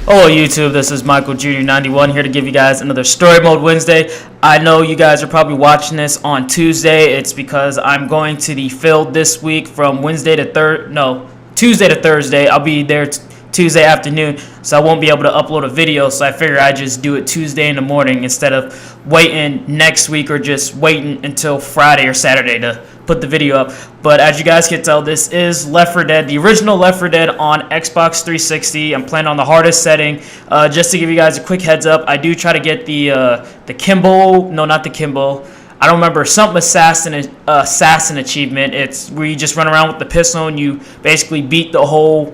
Hello YouTube, this is Michael Jr. 91 here to give you guys another Story Mode Wednesday. I know you guys are probably watching this on Tuesday. It's because I'm going to the field this week from Tuesday to Thursday. I'll be there Tuesday afternoon, so I won't be able to upload a video, so I figure I just do it Tuesday in the morning instead of waiting next week or just waiting until Friday or Saturday to put the video up. But as you guys can tell, this is Left 4 Dead, the original Left 4 Dead on Xbox 360. I'm playing on the hardest setting. Just to give you guys a quick heads up, I do try to get the Kimbo, no, not the Kimbo, I don't remember, something assassin achievement. It's where you just run around with the pistol and you basically beat the whole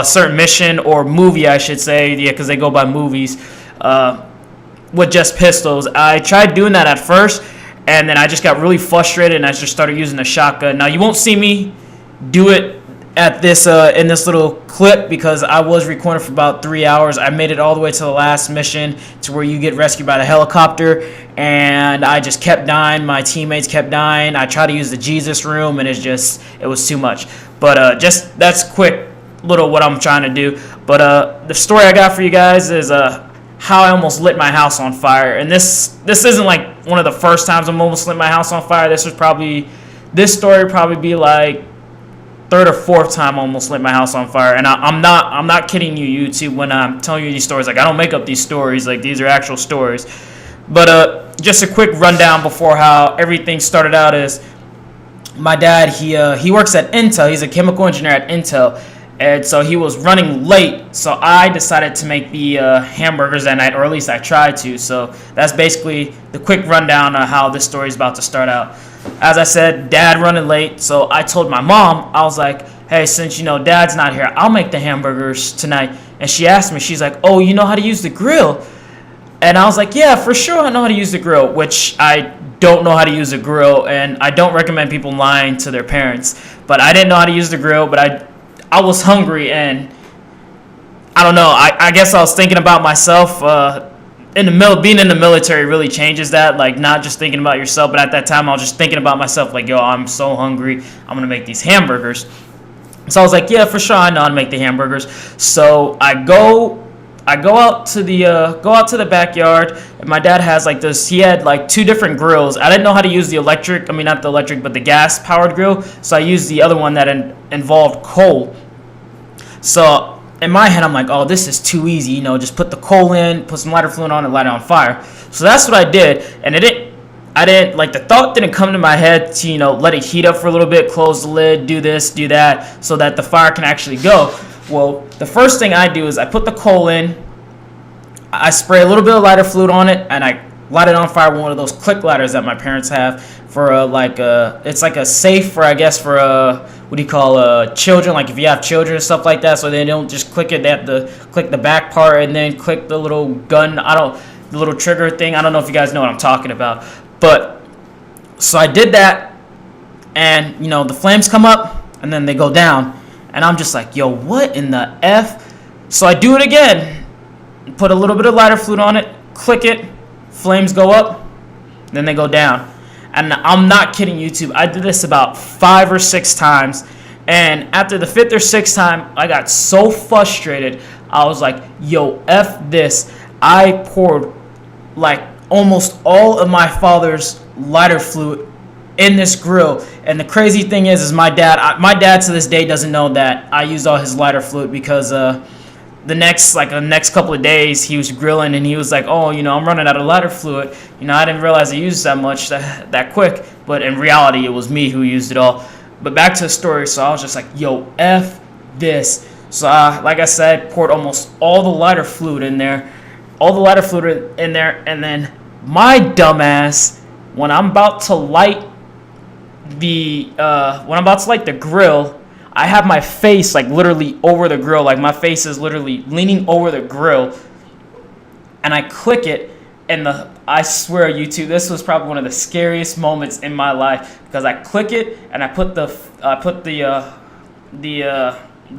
certain mission or movie, I should say, yeah, because they go by movies, with just pistols. I tried doing that at first, and then I just got really frustrated, and I just started using a shotgun. Now, you won't see me do it at this in this little clip because I was recording for about 3 hours. I made it all the way to the last mission to where you get rescued by the helicopter, and I just kept dying. My teammates kept dying. I tried to use the Jesus room, and it was too much. But just that's quick little what I'm trying to do. But the story I got for you guys is how I almost lit my house on fire. And this isn't like one of the first times I'm almost lit my house on fire. This story would probably be like third or fourth time I almost lit my house on fire. And I'm not kidding you, YouTube, when I'm telling you these stories. Like, I don't make up these stories. Like, these are actual stories. But just a quick rundown before how everything started out is my dad, he works at Intel. He's a chemical engineer at Intel. And so he was running late, so I decided to make the hamburgers that night, or at least I tried to. So that's basically the quick rundown of how this story is about to start out. As I said, Dad running late, so I told my mom, I was like, hey, since Dad's not here, I'll make the hamburgers tonight. And she asked me, she's like, oh, you know how to use the grill? And I was like, yeah, for sure I know how to use the grill, which I don't know how to use a grill, and I don't recommend people lying to their parents. But I didn't know how to use the grill, but I was hungry, and I don't know, I guess I was thinking about myself. Being in the military really changes that, like, not just thinking about yourself, but at that time I was just thinking about myself, like, yo, I'm so hungry, I'm gonna make these hamburgers. So I was like, yeah, for sure I know how to make the hamburgers. So I go out to the backyard, and my dad has like this. He had like two different grills. I didn't know how to use the electric. I mean, not the electric, but the gas-powered grill. So I used the other one that involved coal. So in my head, I'm like, oh, this is too easy. Just put the coal in, put some lighter fluid on, and light it on fire. So that's what I did, and the thought didn't come to my head to let it heat up for a little bit, close the lid, do this, do that, so that the fire can actually go. Well, the first thing I do is I put the coal in, I spray a little bit of lighter fluid on it, and I light it on fire with one of those click lighters that my parents have for it's like a safe for, I guess, for what do you call children, like if you have children and stuff like that, so they don't just click it, they have to click the back part and then click the little gun, the little trigger thing. I don't know if you guys know what I'm talking about. But so I did that, and the flames come up and then they go down. And I'm just like, yo, what in the F? So I do it again. Put a little bit of lighter fluid on it. Click it. Flames go up. Then they go down. And I'm not kidding, YouTube. I did this about 5 or 6 times. And after the 5th or 6th time, I got so frustrated. I was like, yo, F this. I poured like almost all of my father's lighter fluid in this grill. And the crazy thing is my dad to this day doesn't know that I used all his lighter fluid, because the next couple of days he was grilling and he was like, oh, I'm running out of lighter fluid. I didn't realize I used that much that quick, but in reality it was me who used it all. But back to the story. So I was just like, yo, F this. So like I said, poured almost all the lighter fluid in there, and then my dumbass, when I'm about to light the grill, I have my face like literally over the grill, like my face is literally leaning over the grill, and I click it, and I swear, YouTube, this was probably one of the scariest moments in my life, because I click it and I put the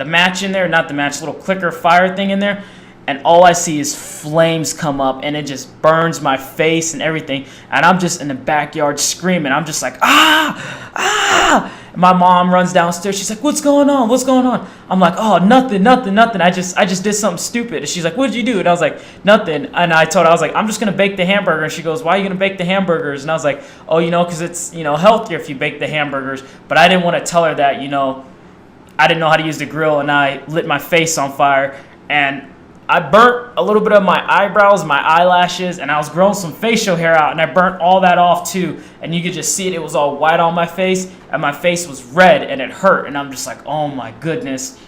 match in there, not the match, little clicker fire thing in there, and all I see is flames come up, and it just burns my face and everything, and I'm just in the backyard screaming. I'm just like, ah, And my mom runs downstairs. She's like, what's going on? What's going on? I'm like, oh, nothing. I just did something stupid. And she's like, what did you do? And I was like, nothing. And I told her, I was like, I'm just going to bake the hamburger. And she goes, why are you going to bake the hamburgers? And I was like, oh, because it's, healthier if you bake the hamburgers. But I didn't want to tell her that, I didn't know how to use the grill, and I lit my face on fire. And I burnt a little bit of my eyebrows, my eyelashes, and I was growing some facial hair out, and I burnt all that off too. And you could just see it. It was all white on my face, and my face was red, and it hurt. And I'm just like, oh my goodness.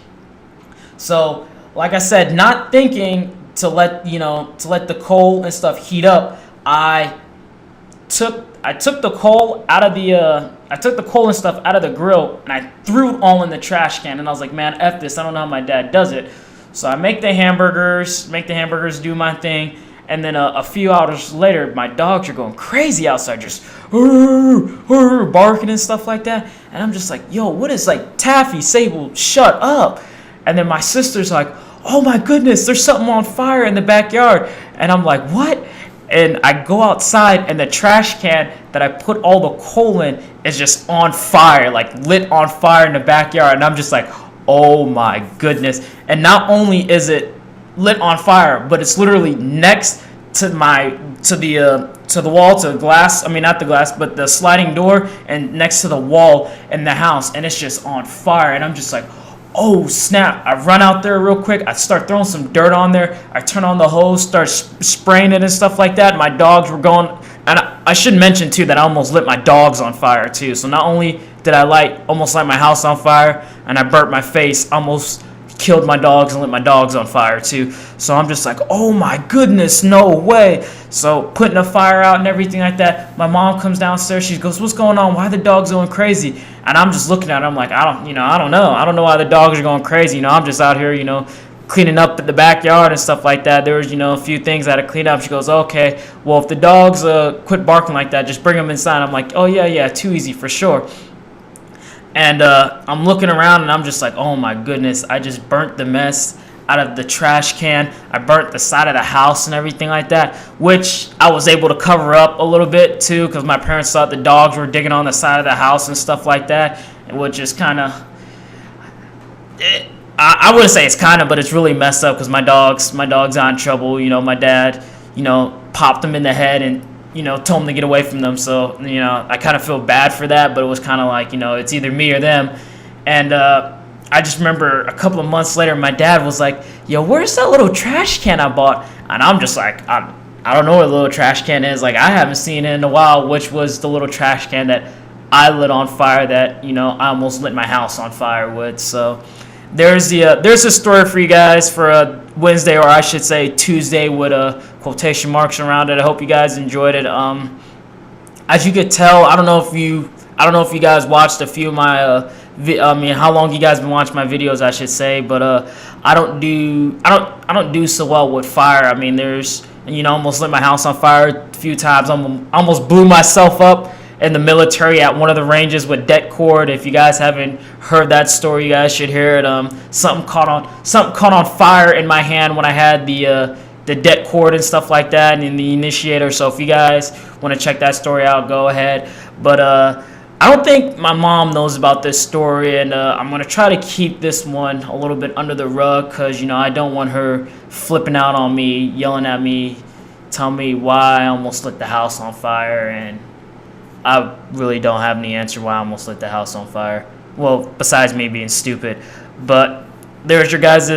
So, like I said, not thinking to let the coal and stuff heat up, I took the coal out of the coal and stuff out of the grill, and I threw it all in the trash can. And I was like, man, F this. I don't know how my dad does it. So I make the hamburgers, do my thing, and then a few hours later, my dogs are going crazy outside, just barking and stuff like that. And I'm just like, yo, what is Taffy, Sable, shut up. And then my sister's like, oh my goodness, there's something on fire in the backyard. And I'm like, what? And I go outside, and the trash can that I put all the coal in is just on fire, lit on fire in the backyard. And I'm just like, oh my goodness. And not only is it lit on fire, but it's literally next to the wall, to the glass. I mean, not the glass, but the sliding door, and next to the wall in the house. And it's just on fire. And I'm just like, oh snap. I run out there real quick. I start throwing some dirt on there. I turn on the hose, start spraying it and stuff like that. My dogs were going. And I should mention too that I almost lit my dogs on fire too. So not only did I almost light my house on fire, and I burnt my face, almost killed my dogs and lit my dogs on fire too. So I'm just like, oh my goodness, no way. So putting the fire out and everything like that. My mom comes downstairs. She goes, what's going on? Why are the dogs going crazy? And I'm just looking at her. I'm like, I don't know. I don't know why the dogs are going crazy. I'm just out here, cleaning up the backyard and stuff like that. There was, a few things I had to clean up. She goes, okay, well, if the dogs quit barking like that, just bring them inside. I'm like, oh yeah, too easy for sure. And I'm looking around, and I'm just like, oh my goodness, I just burnt the mess out of the trash can. I burnt the side of the house and everything like that, which I was able to cover up a little bit too, because my parents thought the dogs were digging on the side of the house and stuff like that, which is kind of, I wouldn't say it's kind of, but it's really messed up, because my dogs got in trouble. My dad, popped them in the head and told them to get away from them. So, I kind of feel bad for that, but it was kind of like, it's either me or them. And I just remember a couple of months later, my dad was like, yo, where's that little trash can I bought? And I'm just like, I don't know what a little trash can is. I haven't seen it in a while, which was the little trash can that I lit on fire that, I almost lit my house on fire with. So there's a story for you guys for a Wednesday, or I should say Tuesday, with quotation marks around it. I hope you guys enjoyed it. As you could tell, I don't know if you guys watched a few of my how long you guys been watching my videos, I should say, but I don't do so well with fire. I mean, there's almost lit my house on fire a few times. Almost blew myself up in the military at one of the ranges with det cord. If you guys haven't heard that story, you guys should hear it. Something caught on fire in my hand when I had the det cord and stuff like that, and in the initiator. So if you guys want to check that story out, go ahead. But I don't think my mom knows about this story, and I'm going to try to keep this one a little bit under the rug, because I don't want her flipping out on me, yelling at me, telling me why I almost lit the house on fire. And I really don't have any answer why I almost lit the house on fire. Well, besides me being stupid. But there's your guys'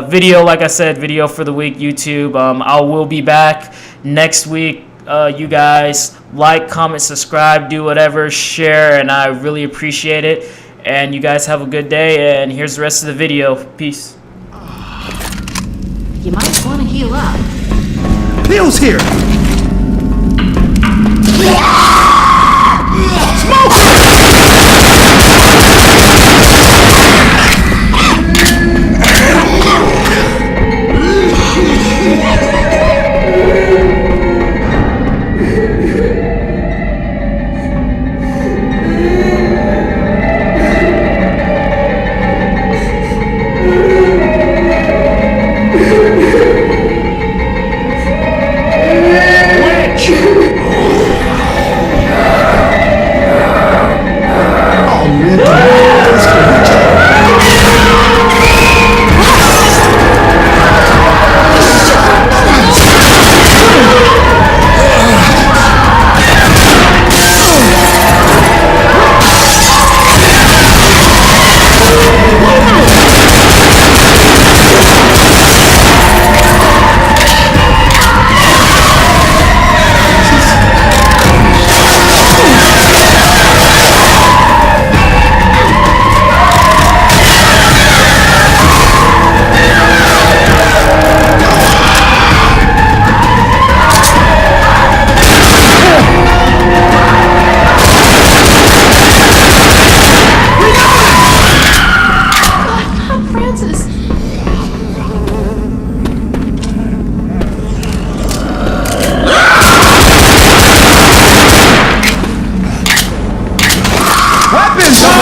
video. Like I said, video for the week, YouTube. I will be back next week. You guys like, comment, subscribe, do whatever, share, and I really appreciate it. And you guys have a good day, and here's the rest of the video. Peace. You might want to heal up. Bill's here!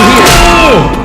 here!